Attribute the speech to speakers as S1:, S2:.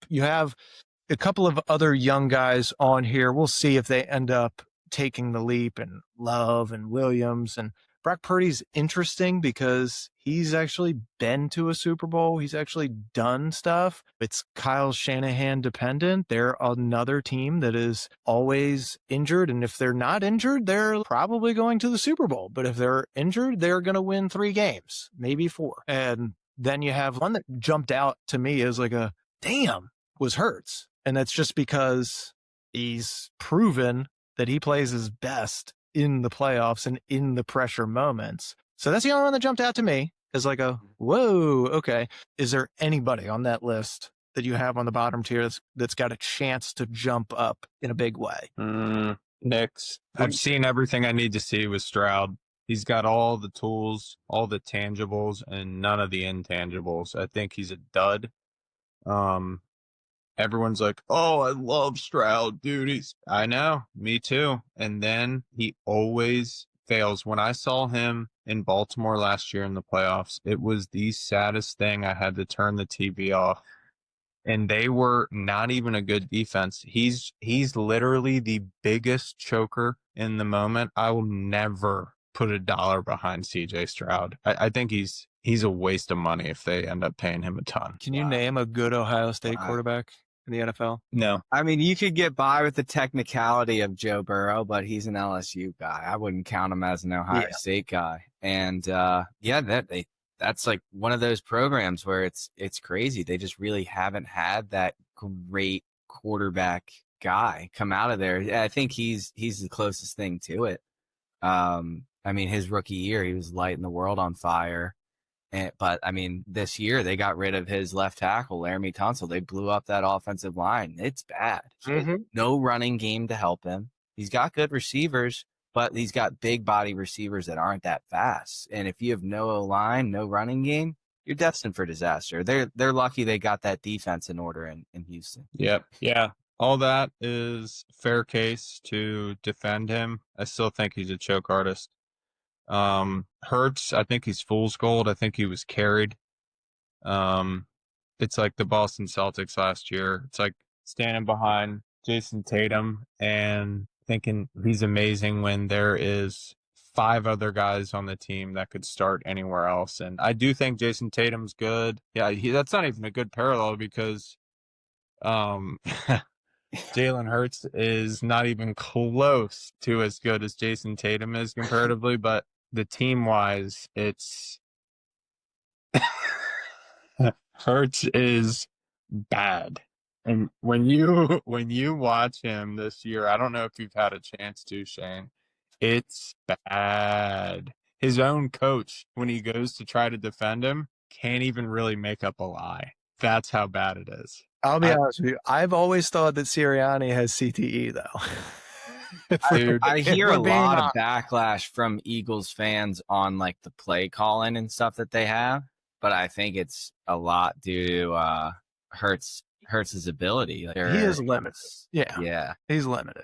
S1: You have a couple of other young guys on here. We'll see if they end up taking the leap, and Love and Williams. And Brock Purdy's interesting because he's actually been to a Super Bowl. He's actually done stuff. It's Kyle Shanahan dependent. They're another team that is always injured. And if they're not injured, they're probably going to the Super Bowl. But if they're injured, they're going to win 3 games, maybe 4. And then you have one that jumped out to me as like a damn was Hurts. And that's just because he's proven that he plays his best in the playoffs and in the pressure moments. So that's the only one that jumped out to me as like a, whoa, okay. Is there anybody on that list that you have on the bottom tier that's got a chance to jump up in a big way?
S2: Knicks. I've seen everything I need to see with Stroud. He's got all the tools, all the tangibles, and none of the intangibles. I think he's a dud. Everyone's like, oh, I love Stroud, dude. I know, me too. And then he always fails. When I saw him in Baltimore last year in the playoffs, it was the saddest thing. I had to turn the TV off. And they were not even a good defense. He's literally the biggest choker in the moment. I will never put $1 behind CJ Stroud. I think he's a waste of money if they end up paying him a ton.
S1: Can you name a good Ohio State quarterback in the NFL?
S2: No.
S3: I mean, you could get by with the technicality of Joe Burrow, but he's an LSU guy. I wouldn't count him as an Ohio State guy. And that's like one of those programs where it's crazy. They just really haven't had that great quarterback guy come out of there. I think he's the closest thing to it. I mean, his rookie year, he was lighting the world on fire. But, I mean, this year they got rid of his left tackle, Laramie Tunsil. They blew up that offensive line. It's bad. No running game to help him. He's got good receivers, but he's got big body receivers that aren't that fast. And if you have no O-line, no running game, you're destined for disaster. They're lucky they got that defense in order in Houston.
S2: Yep. Yeah. All that is fair case to defend him. I still think he's a choke artist. Hurts, I think he's fool's gold. I think he was carried. It's like the Boston Celtics last year. It's like standing behind Jason Tatum and thinking he's amazing when there is 5 other guys on the team that could start anywhere else. And I do think Jason Tatum's good. Yeah, that's not even a good parallel because Jalen Hurts is not even close to as good as Jason Tatum is comparatively, but the team-wise, it's Hurts is bad. And when you watch him this year, I don't know if you've had a chance to, Shane, it's bad. His own coach, when he goes to try to defend him, can't even really make up a lie. That's how bad it is.
S1: I'll be honest with you. I've always thought that Sirianni has CTE, though.
S3: I hear a lot of backlash from Eagles fans on like the play calling and stuff that they have, but I think it's a lot due to Hurts' ability.
S1: He is limited. Yeah, he's limited.